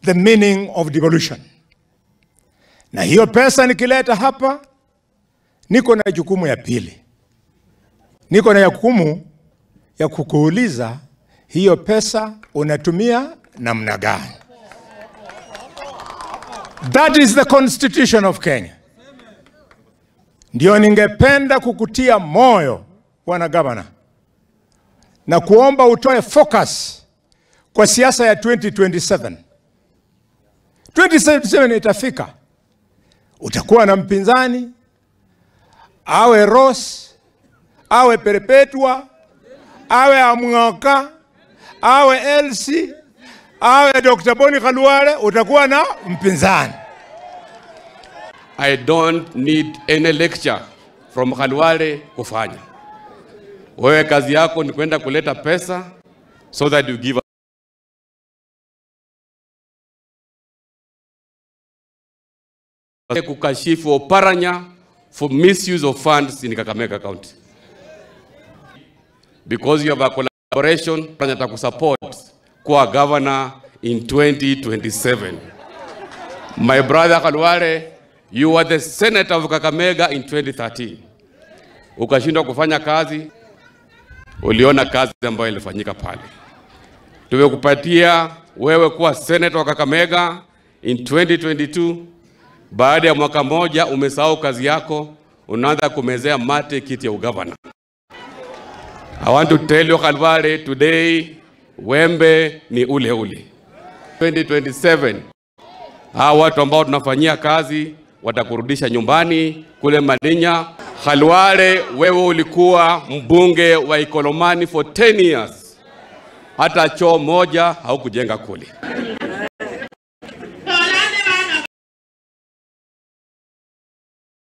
the meaning of devolution. Na hiyo pesa nikileta hapa, niko na jukumu ya pili. Niko na jukumu ya kukuuliza hiyo pesa unatumia namna gani. That is the constitution of Kenya. Ndio ningependa kukutia moyo, Bwana Gavana, na kuomba utoe focus kwa siasa ya 2027. 2027 itafika. Utakuwa na mpinzani, awe Ross, awe Perpetua, awe Amng'oka, awe Elsie, awe Dr. Bonny Khalwale, utakuwa na mpinzani. I don't need any lecture from Khalwale kufanya. Wewe kazi yako ni kwenda kuleta pesa so that you give kukashifu oparanya for misuse of funds in Kakamega County. Because you have a collaboration, Paranya to support kwa governor in 2027. My brother Khalwale, you were the senator of Kakamega in 2013. Ukashindwa kufanya kazi, uliona kazi ambayo ilifanyika pale. Tumekupatia wewe kuwa senator wa Kakamega in 2022. Baada ya mwaka moja umesahau kazi yako, unaanza kumezea mate kiti ya ugavana. I want to tell you Khalwale, today wembe ni ule ule. 2027 hawa watu ambao tunafanyia kazi watakurudisha nyumbani kule Madinya. Khalwale, wewe ulikuwa mbunge wa Ikolomani for 10 years. Hata choo moja haukujenga kule.